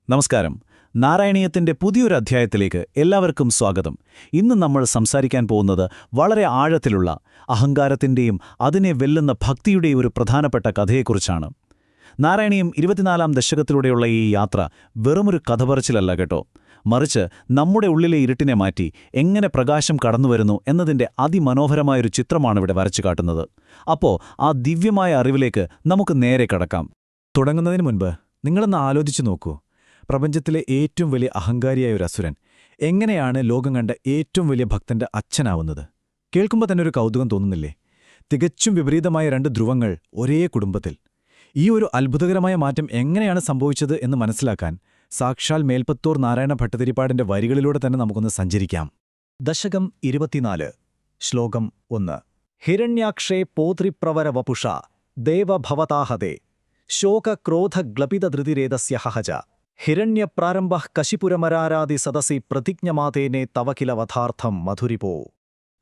നമസ്കാരം. നാരായണീയത്തിന്റെ പുതിയൊരു അധ്യായത്തിലേക്ക് എല്ലാവർക്കും സ്വാഗതം. ഇന്ന് നമ്മൾ സംസാരിക്കാൻ പോകുന്നത് വളരെ ആഴത്തിലുള്ള അഹങ്കാരത്തിന്റെയും അതിനെ വെല്ലുന്ന ഭക്തിയുടെയും ഒരു പ്രധാനപ്പെട്ട കഥയെക്കുറിച്ചാണ്. നാരായണീയം 24-ാം ദശകത്തിലൂടെയുള്ള ഈ യാത്ര വെറുമൊരു കഥ പറച്ചിലല്ല കേട്ടോ, മറിച്ച് നമ്മുടെ ഉള്ളിലെ ഇരുട്ടിനെ മാറ്റി എങ്ങനെ പ്രകാശം കടന്നുവരുന്നു എന്നതിന്റെ അതിമനോഹരമായൊരു ചിത്രമാണ് ഇവിടെ വരച്ചു കാട്ടുന്നത്. അപ്പോൾ ആ ദിവ്യമായ അറിവിലേക്ക് നമുക്ക് നേരെ കടക്കാം. തുടങ്ങുന്നതിന് മുൻപ് നിങ്ങളൊന്ന് ആലോചിച്ചു നോക്കൂ. പ്രപഞ്ചത്തിലെ ഏറ്റവും വലിയ അഹങ്കാരിയായ ഒരു അസുരൻ എങ്ങനെയാണ് ലോകം കണ്ട ഏറ്റവും വലിയ ഭക്തന്റെ അച്ഛനാവുന്നത്? കേൾക്കുമ്പോൾ തന്നെ ഒരു കൗതുകം തോന്നുന്നില്ലേ? തികച്ചും വിപരീതമായ രണ്ട് ധ്രുവങ്ങൾ ഒരേ കുടുംബത്തിൽ. ഈ ഒരു അത്ഭുതകരമായ മാറ്റം എങ്ങനെയാണ് സംഭവിച്ചത് എന്ന് മനസ്സിലാക്കാൻ സാക്ഷാൽ മേൽപ്പത്തൂർ നാരായണ ഭട്ടതിരിപ്പാടിന്റെ വരികളിലൂടെ തന്നെ നമുക്കൊന്ന് സഞ്ചരിക്കാം. ദശകം 24, ശ്ലോകം 1. ഹിരണ്യാക്ഷേ പോത്രിപ്രവര വപുഷ ദേവഭവതാഹതേ ശോകക്രോധഗ്ലപിതധൃതിരേതസ്യ ഹഹജ ഹിരണ്യപ്രാരംഭഃ കശിപുരമരാരാദി സദസി പ്രതിജ്ഞമാതേനെ തവ കില വഥാർത്ഥം മധുരിപോ.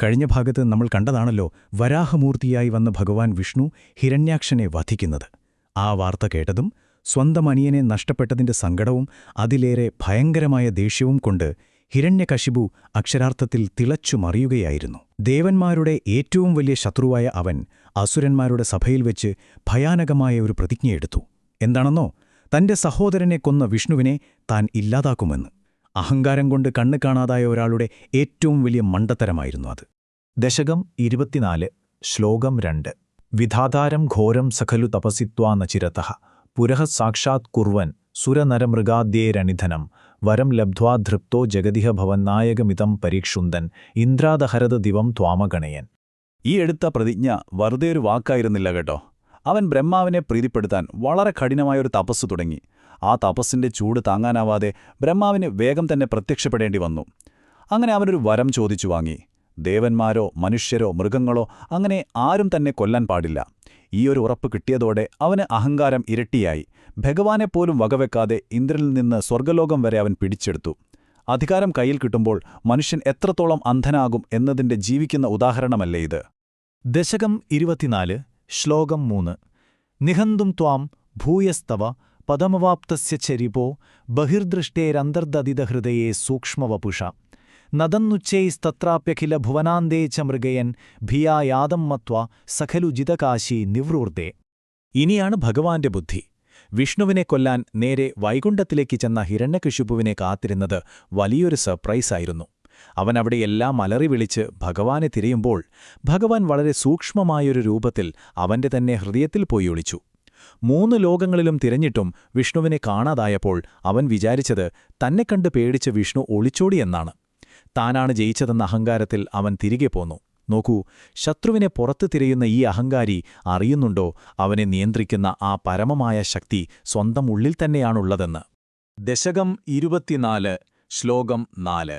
കഴിഞ്ഞ ഭാഗത്ത് നമ്മൾ കണ്ടതാണല്ലോ വരാഹമൂർത്തിയായി വന്ന ഭഗവാൻ വിഷ്ണു ഹിരണ്യാക്ഷനെ വധിക്കുന്നത്. ആ വാർത്ത കേട്ടതും സ്വന്തം അനിയനെ നഷ്ടപ്പെട്ടതിന്റെ സങ്കടവും അതിലേറെ ഭയങ്കരമായ ദേഷ്യവും കൊണ്ട് ഹിരണ്യകശിപു അക്ഷരാർത്ഥത്തിൽ തിളച്ചുമറിയുകയായിരുന്നു. ദേവന്മാരുടെ ഏറ്റവും വലിയ ശത്രുവായ അവൻ അസുരന്മാരുടെ സഭയിൽ വെച്ച് ഭയാനകമായ ഒരു പ്രതിജ്ഞയെടുത്തു. എന്താണെന്നോ, തന്റെ സഹോദരനെ കൊന്ന വിഷ്ണുവിനെ താൻ ഇല്ലാതാക്കുമെന്ന്. അഹങ്കാരം കൊണ്ട് കണ്ണ് കാണാതായ ഒരാളുടെ ഏറ്റവും വലിയ മണ്ടത്തരമായിരുന്നു അത്. ദശകം 24, ശ്ലോകം 2. വിധാതാരം ഘോരം സഖലു തപസിത്വാ നചിരതഃ പുരഃ സാക്ഷാത് കുർവൻ സുരനരമൃഗാദ്യേരണിധനം വരം ലബ്ധ്വാ ധൃപ്തോ ജഗതിഹ ഭവന്നായകമിതം പരീക്ഷുന്ദൻ ഇന്ദ്രാദഹരത ദിവം ത്വാമഗണയൻ. ഈ എടുത്ത പ്രതിജ്ഞ വെറുതെ ഒരു വാക്കായിരുന്നില്ല കേട്ടോ. അവൻ ബ്രഹ്മാവിനെ പ്രീതിപ്പെടുത്താൻ വളരെ കഠിനമായൊരു തപസ്സു തുടങ്ങി. ആ തപസ്സിന്റെ ചൂട് താങ്ങാനാവാതെ ബ്രഹ്മാവിന് വേഗം തന്നെ പ്രത്യക്ഷപ്പെടേണ്ടി വന്നു. അങ്ങനെ അവനൊരു വരം ചോദിച്ചു വാങ്ങി. ദേവന്മാരോ മനുഷ്യരോ മൃഗങ്ങളോ അങ്ങനെ ആരും തന്നെ കൊല്ലാൻ പാടില്ല. ഈയൊരു ഉറപ്പ് കിട്ടിയതോടെ അവന് അഹങ്കാരം ഇരട്ടിയായി. ഭഗവാനെപ്പോലും വകവെക്കാതെ ഇന്ദ്രനിൽ നിന്ന് സ്വർഗ്ഗലോകം വരെ അവൻ പിടിച്ചെടുത്തു. അധികാരം കയ്യിൽ കിട്ടുമ്പോൾ മനുഷ്യൻ എത്രത്തോളം അന്ധനാകും എന്നതിന്റെ ജീവിക്കുന്ന ഉദാഹരണമല്ലേ ഇത്. ദശകം 24, ശ്ലോകം 3. നിഹന്തും ത്വാം ഭൂയസ്തവ പദമവാപ്തസ്യ ചരിപോ ബഹിർദൃഷ്ടേരന്തർദതിതഹൃദയേ സൂക്ഷ്മവപുഷ നദന്നുച്ചൈസ്തത്രാപ്യഖില ഭുവനാന്തേ ച മൃഗയൻ ഭിയായാദം മത്വാ സഖലു ജിതകാശി നിവൃർദേ. ഇനിയാണ് ഭഗവാന്റെ ബുദ്ധി. വിഷ്ണുവിനെ കൊല്ലാൻ നേരെ വൈകുണ്ഠത്തിലേക്ക് ചെന്ന ഹിരണ്യകശിപുവിനെ കാത്തിരുന്നത് വലിയൊരു സർപ്രൈസായിരുന്നു. അവൻ അവിടെയെല്ലാം അലറി വിളിച്ച് ഭഗവാനെ തിരയുമ്പോൾ ഭഗവാൻ വളരെ സൂക്ഷ്മമായൊരു രൂപത്തിൽ അവന്റെ തന്നെ ഹൃദയത്തിൽ പോയി ഒളിച്ചു. 3 ലോകങ്ങളിലും തിരഞ്ഞിട്ടും വിഷ്ണുവിനെ കാണാതായപ്പോൾ അവൻ വിചാരിച്ചത് തന്നെ കണ്ട് പേടിച്ച് വിഷ്ണു ഒളിച്ചോടിയെന്നാണ്. താനാണ് ജയിച്ചതെന്ന അഹങ്കാരത്തിൽ അവൻ തിരികെ പോന്നു. നോക്കൂ, ശത്രുവിനെ പുറത്ത് തിരയുന്ന ഈ അഹങ്കാരി അറിയുന്നുണ്ടോ അവനെ നിയന്ത്രിക്കുന്ന ആ പരമമായ ശക്തി സ്വന്തം ഉള്ളിൽ തന്നെയാണുള്ളതെന്ന്. ദശകം 24, ശ്ലോകം 4.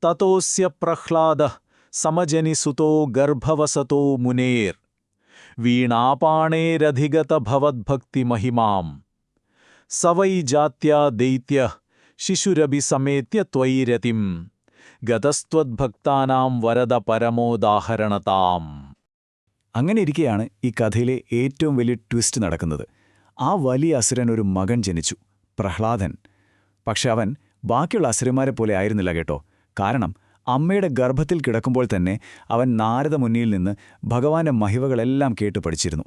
തതോസ്യ പ്രഹ്ലാദഃ സമജനിസുതോ ഗർഭവസതോ മുനേർ വീണാപാണേരധിഗതഭവദ്ഭക്തിമഹിമാം സവൈ ജാത്യാ ദൈത്യഃ ശിശുരഭിസമേത്യ ത്വയി രതിം ഗതസ്ത്വദ്ഭക്താനാം വരദ പരമോദാഹരണതാം. അങ്ങനെയിരിക്കെയാണ് ഈ കഥയിലെ ഏറ്റവും വലിയ ട്വിസ്റ്റ് നടക്കുന്നത്. ആ വലിയ അസുരൻ ഒരു മകൻ ജനിച്ചു, പ്രഹ്ലാദൻ. പക്ഷെ അവൻ ബാക്കിയുള്ള അസുരന്മാരെ പോലെ ആയിരുന്നില്ല കേട്ടോ. കാരണം അമ്മയുടെ ഗർഭത്തിൽ കിടക്കുമ്പോൾ തന്നെ അവൻ നാരദ മുന്നിയിൽ നിന്ന് ഭഗവാന്റെ മഹിമകളെല്ലാം കേട്ടു പഠിച്ചിരുന്നു.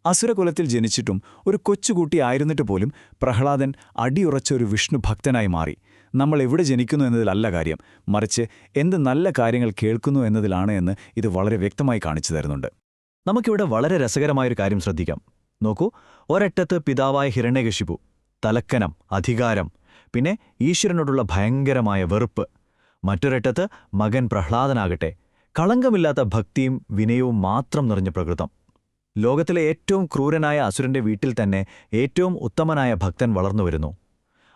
അസുരകുലത്തിൽ ജനിച്ചിട്ടും ഒരു കൊച്ചുകുട്ടി ആയിരുന്നിട്ട് പോലും പ്രഹ്ലാദൻ അടിയുറച്ച ഒരു വിഷ്ണു ഭക്തനായി മാറി. നമ്മൾ എവിടെ ജനിക്കുന്നു എന്നതിലല്ല കാര്യം, മറിച്ച് എന്ത് നല്ല കാര്യങ്ങൾ കേൾക്കുന്നു എന്നതിലാണ് എന്ന് ഇത് വളരെ വ്യക്തമായി കാണിച്ചു തരുന്നുണ്ട്. നമുക്കിവിടെ വളരെ രസകരമായൊരു കാര്യം ശ്രദ്ധിക്കാം. നോക്കൂ, ഒരറ്റത്ത് പിതാവായ ഹിരണ്യകശിപു, തലക്കനം, അധികാരം, പിന്നെ ഈശ്വരനോടുള്ള ഭയങ്കരമായ വെറുപ്പ്. മറ്റൊരറ്റത്ത് മകൻ പ്രഹ്ലാദനാകട്ടെ, കളങ്കമില്ലാത്ത ഭക്തിയും വിനയവും മാത്രം നിറഞ്ഞ പ്രകൃതം. ലോകത്തിലെ ഏറ്റവും ക്രൂരനായ അസുരന്റെ വീട്ടിൽ തന്നെ ഏറ്റവും ഉത്തമനായ ഭക്തൻ വളർന്നുവരുന്നു.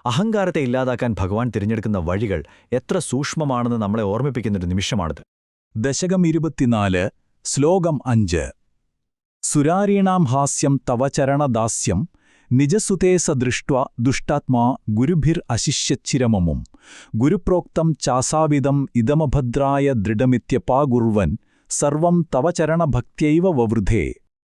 അഹങ്കാരത്തെ ഇല്ലാതാക്കാൻ ഭഗവാൻ തിരഞ്ഞെടുക്കുന്ന വഴികൾ എത്ര സൂക്ഷ്മമാണെന്ന് നമ്മളെ ഓർമ്മിപ്പിക്കുന്നൊരു നിമിഷമാണിത്. ദശകം 24, ശ്ലോകം 5. സുരാരീണാം ഹാസ്യം തവ ചരണദാസ്യം നിജസുതേ സദൃഷ്ട്വാ ദുഷ്ടാത്മാ ഗുരുഭിർ അശിഷ്യച്ചിരമമും ഗുരുപ്രോക്തം ചാസാവിധം ഇദമഭദ്രായ ദൃഢമിത്യപാകുർവൻ സർവം തവ ചരണഭക്ത്യൈവ വവൃധേ.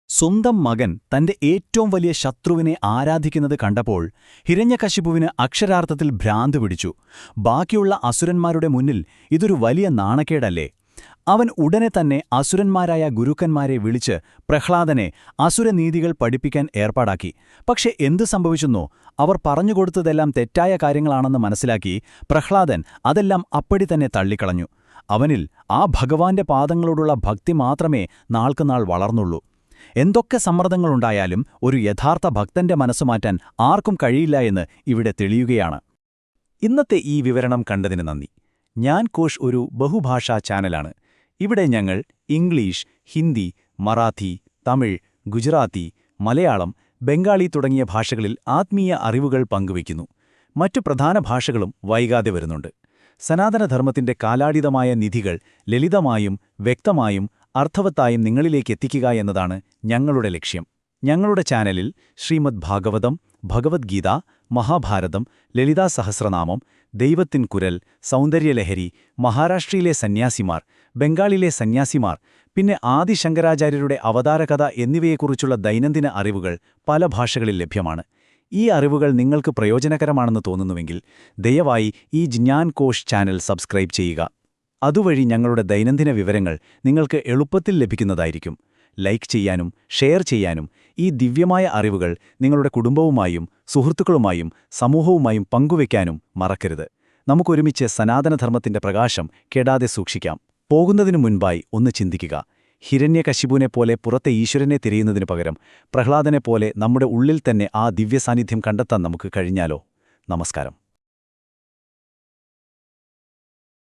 സ്വന്തം മകൻ തന്റെ ഏറ്റവും വലിയ ശത്രുവിനെ ആരാധിക്കുന്നത് കണ്ടപ്പോൾ ഹിരണ്യകശിപുവിന് അക്ഷരാർത്ഥത്തിൽ ഭ്രാന്ത് പിടിച്ചു. ബാക്കിയുള്ള അസുരന്മാരുടെ മുന്നിൽ ഇതൊരു വലിയ നാണക്കേടല്ലേ? അവൻ ഉടനെ തന്നെ അസുരന്മാരായ ഗുരുക്കന്മാരെ വിളിച്ച് പ്രഹ്ലാദനെ അസുരനീതികൾ പഠിപ്പിക്കാൻ ഏർപ്പാടാക്കി. പക്ഷെ എന്തു സംഭവിച്ചെന്നോ? അവർ പറഞ്ഞുകൊടുത്തതെല്ലാം തെറ്റായ കാര്യങ്ങളാണെന്ന് മനസ്സിലാക്കി പ്രഹ്ലാദൻ അതെല്ലാം അപ്പടി തന്നെ തള്ളിക്കളഞ്ഞു. അവനിൽ ആ ഭഗവാന്റെ പാദങ്ങളോടുള്ള ഭക്തി മാത്രമേ നാൾക്കുനാൾ വളർന്നുള്ളൂ. എന്തൊക്കെ സമ്മർദ്ദങ്ങളുണ്ടായാലും ഒരു യഥാർത്ഥ ഭക്തന്റെ മനസ്സുമാറ്റാൻ ആർക്കും കഴിയില്ല എന്ന് ഇവിടെ തെളിയുകയാണ്. ഇന്നത്തെ ഈ വിവരണം കണ്ടതിന് നന്ദി. ഞാൻ കോഷ് ഒരു ബഹുഭാഷാ ചാനലാണ്. ഇവിടെ ഞങ്ങൾ ഇംഗ്ലീഷ്, ഹിന്ദി, മറാത്തി, തമിഴ്, ഗുജറാത്തി, മലയാളം, ബംഗാളി തുടങ്ങിയ ഭാഷകളിൽ ആത്മീയ അറിവുകൾ പങ്കുവയ്ക്കുന്നു. മറ്റു പ്രധാന ഭാഷകളും വൈകാതെ വരുന്നുണ്ട്. സനാതനധർമ്മത്തിന്റെ കാലാതീതമായ നിധികൾ ലളിതമായും വ്യക്തമായും അർത്ഥവത്തായും നിങ്ങളിലേക്ക് എത്തിക്കുക എന്നതാണ് ഞങ്ങളുടെ ലക്ഷ്യം. ഞങ്ങളുടെ ചാനലിൽ ശ്രീമദ് ഭാഗവതം, ഭഗവത്ഗീത, മഹാഭാരതം, ലളിതാ സഹസ്രനാമം, ദൈവത്തിൻ കുരൽ, സൗന്ദര്യലഹരി, മഹാരാഷ്ട്രയിലെ സന്യാസിമാർ, ബംഗാളിലെ സന്യാസിമാർ, പിന്നെ ആദിശങ്കരാചാര്യരുടെ അവതാരകഥ എന്നിവയെക്കുറിച്ചുള്ള ദൈനംദിന അറിവുകൾ പല ഭാഷകളിൽ ലഭ്യമാണ്. ഈ അറിവുകൾ നിങ്ങൾക്ക് പ്രയോജനകരമാണെന്ന് തോന്നുന്നുവെങ്കിൽ ദയവായി ഈ ജ്ഞാൻ കോഷ് ചാനൽ സബ്സ്ക്രൈബ് ചെയ്യുക. അതുവഴി ഞങ്ങളുടെ ദൈനംദിന വിവരങ്ങൾ നിങ്ങൾക്ക് എളുപ്പത്തിൽ ലഭിക്കുന്നതായിരിക്കും. ലൈക്ക് ചെയ്യാനും ഷെയർ ചെയ്യാനും ഈ ദിവ്യമായ അറിവുകൾ നിങ്ങളുടെ കുടുംബവുമായും സുഹൃത്തുക്കളുമായും സമൂഹവുമായും പങ്കുവയ്ക്കാനും മറക്കരുത്. നമുക്കൊരുമിച്ച് സനാതനധർമ്മത്തിന്റെ പ്രകാശം കെടാതെ സൂക്ഷിക്കാം. പോകുന്നതിനു മുൻപായി ഒന്ന് ചിന്തിക്കുക. ഹിരണ്യകശിപുവിനെപ്പോലെ പുറത്തെ ഈശ്വരനെ തിരയുന്നതിനു പകരം പ്രഹ്ലാദനെപ്പോലെ നമ്മുടെ ഉള്ളിൽ തന്നെ ആ ദിവ്യസാന്നിധ്യം കണ്ടെത്താൻ നമുക്ക് കഴിഞ്ഞാലോ? നമസ്കാരം.